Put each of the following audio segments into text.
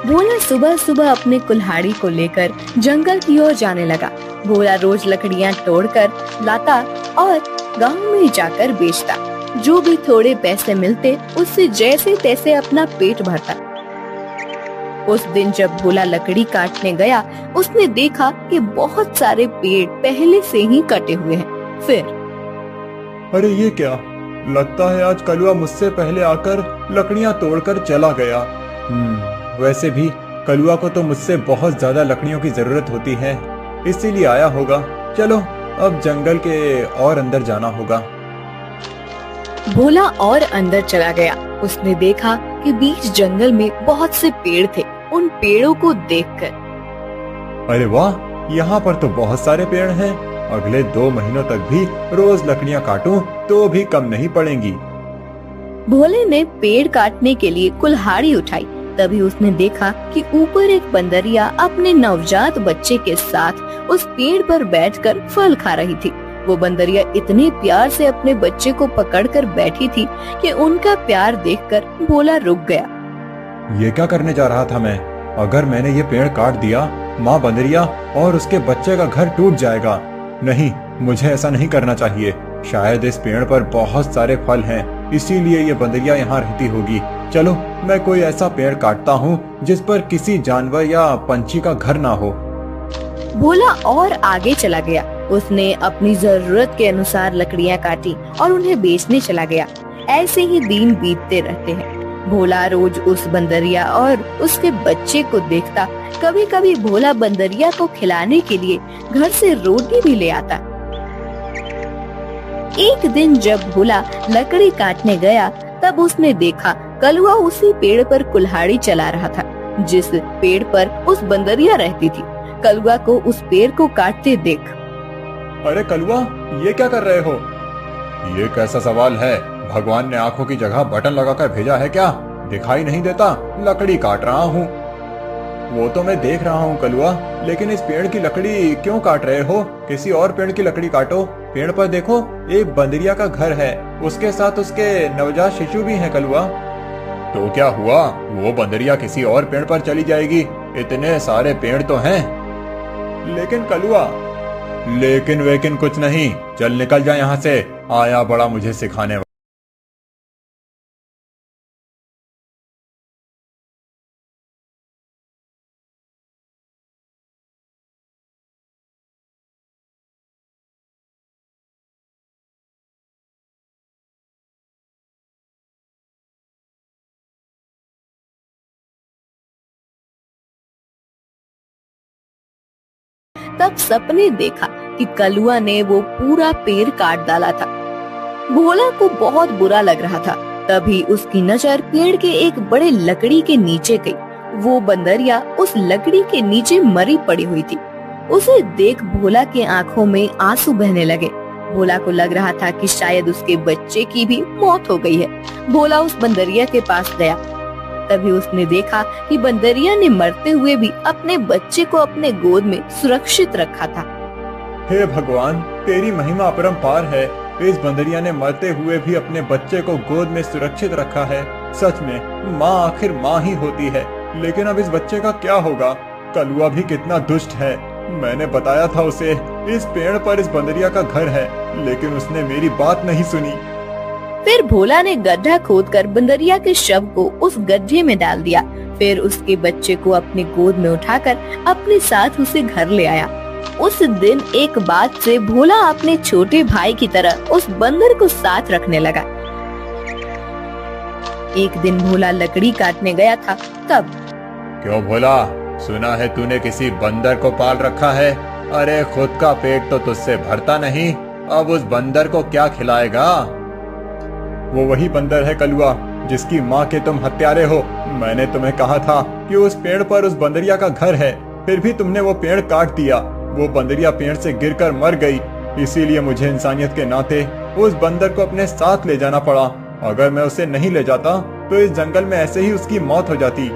भोला सुबह सुबह अपने कुल्हाड़ी को लेकर जंगल की ओर जाने लगा। भोला रोज लकड़ियां तोड़कर लाता और गांव में जाकर बेचता। जो भी थोड़े पैसे मिलते उससे जैसे तैसे अपना पेट भरता। उस दिन जब भोला लकड़ी काटने गया, उसने देखा कि बहुत सारे पेड़ पहले से ही कटे हुए हैं। फिर अरे ये क्या, लगता है आज कलुआ मुझसे पहले आकर लकड़ियां तोड़कर चला गया। वैसे भी कलुआ को तो मुझसे बहुत ज्यादा लकड़ियों की जरूरत होती है, इसीलिए आया होगा। चलो अब जंगल के और अंदर जाना होगा। भोला और अंदर चला गया। उसने देखा कि बीच जंगल में बहुत से पेड़ थे। उन पेड़ों को देखकर अरे वाह, यहाँ पर तो बहुत सारे पेड़ हैं। अगले 2 महीनों तक भी रोज लकड़ियाँ काटूं तो भी कम नहीं पड़ेंगी। भोले ने पेड़ काटने के लिए कुल्हाड़ी उठाई। तभी उसने देखा कि ऊपर एक बंदरिया अपने नवजात बच्चे के साथ उस पेड़ पर बैठकर फल खा रही थी। वो बंदरिया इतने प्यार से अपने बच्चे को पकड़कर बैठी थी कि उनका प्यार देखकर भोला रुक गया। ये क्या करने जा रहा था मैं? अगर मैंने ये पेड़ काट दिया, माँ बंदरिया और उसके बच्चे का घर टूट जाएगा। नहीं, मुझे ऐसा नहीं करना चाहिए। शायद इस पेड़ पर बहुत सारे फल हैं, इसीलिए ये बंदरिया यहाँ रहती होगी। चलो मैं कोई ऐसा पेड़ काटता हूँ जिस पर किसी जानवर या पंछी का घर ना हो। भोला और आगे चला गया। उसने अपनी जरूरत के अनुसार लकड़ियाँ काटी और उन्हें बेचने चला गया। ऐसे ही दिन बीतते रहते हैं। भोला रोज उस बंदरिया और उसके बच्चे को देखता। कभी कभी भोला बंदरिया को खिलाने के लिए घर से रोटी भी ले आता। एक दिन जब भोला लकड़ी काटने गया, तब उसने देखा कलुआ उसी पेड़ पर कुल्हाड़ी चला रहा था जिस पेड़ पर उस बंदरिया रहती थी। कलुआ को उस पेड़ को काटते देख, अरे कलुआ, ये क्या कर रहे हो? ये कैसा सवाल है? भगवान ने आंखों की जगह बटन लगाकर भेजा है क्या? दिखाई नहीं देता? लकड़ी काट रहा हूँ। वो तो मैं देख रहा हूँ कलुआ, लेकिन इस पेड़ की लकड़ी क्यों काट रहे हो? किसी और पेड़ की लकड़ी काटो। पेड़ पर देखो, एक बंदरिया का घर है, उसके साथ उसके नवजात शिशु भी हैं कलुआ। तो क्या हुआ? वो बंदरिया किसी और पेड़ पर चली जाएगी। इतने सारे पेड़ तो हैं। लेकिन कलुआ, लेकिन वेकिन कुछ नहीं। चल निकल जा यहाँ से। आया बड़ा मुझे सिखाने वाला। तब सपने देखा कि कलुआ ने वो पूरा पेड़ काट डाला था। भोला को बहुत बुरा लग रहा था। तभी उसकी नजर पेड़ के एक बड़े लकड़ी के नीचे गई। वो बंदरिया उस लकड़ी के नीचे मरी पड़ी हुई थी। उसे देख भोला के आंखों में आंसू बहने लगे। भोला को लग रहा था कि शायद उसके बच्चे की भी मौत हो गई है। भोला उस बंदरिया के पास गया। तभी उसने देखा कि बंदरिया ने मरते हुए भी अपने बच्चे को अपने गोद में सुरक्षित रखा था। हे भगवान, तेरी महिमा अपरंपार है। इस बंदरिया ने मरते हुए भी अपने बच्चे को गोद में सुरक्षित रखा है। सच में माँ आखिर माँ ही होती है। लेकिन अब इस बच्चे का क्या होगा? कलुआ भी कितना दुष्ट है। मैंने बताया था उसे इस पेड़ पर इस बंदरिया का घर है, लेकिन उसने मेरी बात नहीं सुनी। फिर भोला ने गड्ढा खोदकर बंदरिया के शव को उस गड्ढे में डाल दिया। फिर उसके बच्चे को अपने गोद में उठाकर अपने साथ उसे घर ले आया। उस दिन एक बात से भोला अपने छोटे भाई की तरह उस बंदर को साथ रखने लगा। एक दिन भोला लकड़ी काटने गया था। तब क्यों भोला, सुना है तूने किसी बंदर को पाल रखा है? अरे खुद का पेट तो तुझसे भरता नहीं, अब उस बंदर को क्या खिलाएगा? वो वही बंदर है कलुआ, जिसकी माँ के तुम हत्यारे हो। मैंने तुम्हें कहा था कि उस पेड़ पर उस बंदरिया का घर है, फिर भी तुमने वो पेड़ काट दिया। वो बंदरिया पेड़ से गिरकर मर गई। इसीलिए मुझे इंसानियत के नाते उस बंदर को अपने साथ ले जाना पड़ा। अगर मैं उसे नहीं ले जाता तो इस जंगल में ऐसे ही उसकी मौत हो जाती।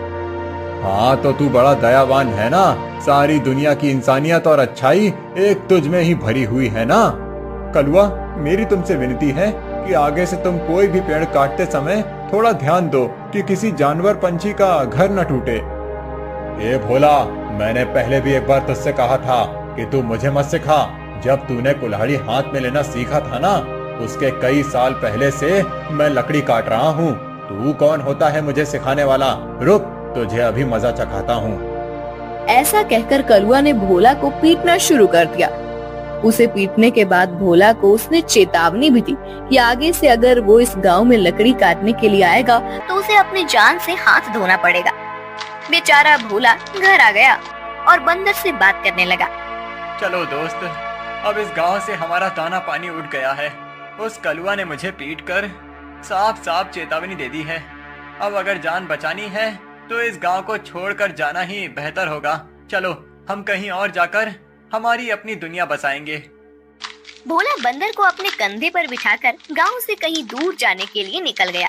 हाँ तो तू बड़ा दयावान है ना। सारी दुनिया की इंसानियत और अच्छाई एक तुझ में ही भरी हुई है ना। कलुआ, मेरी तुमसे विनती है कि आगे से तुम कोई भी पेड़ काटते समय थोड़ा ध्यान दो कि किसी जानवर पंछी का घर न टूटे। ए भोला, मैंने पहले भी एक बार तुझसे कहा था कि तू मुझे मत सिखा। जब तूने कुल्हाड़ी हाथ में लेना सीखा था ना, उसके कई साल पहले से मैं लकड़ी काट रहा हूँ। तू कौन होता है मुझे सिखाने वाला? रुक, तुझे अभी मजा चखाता हूँ। ऐसा कहकर कलुआ ने भोला को पीटना शुरू कर दिया। उसे पीटने के बाद भोला को उसने चेतावनी भी दी कि आगे से अगर वो इस गांव में लकड़ी काटने के लिए आएगा तो उसे अपनी जान से हाथ धोना पड़ेगा। बेचारा भोला घर आ गया और बंदर से बात करने लगा। चलो दोस्त, अब इस गांव से हमारा दाना पानी उठ गया है। उस कलुआ ने मुझे पीटकर साफ साफ चेतावनी दे दी है। अब अगर जान बचानी है तो इस गांव को छोड़कर जाना ही बेहतर होगा। चलो हम कहीं और जाकर हमारी अपनी दुनिया बसाएंगे। भोला बंदर को अपने कंधे पर बिठाकर गांव से कहीं दूर जाने के लिए निकल गया।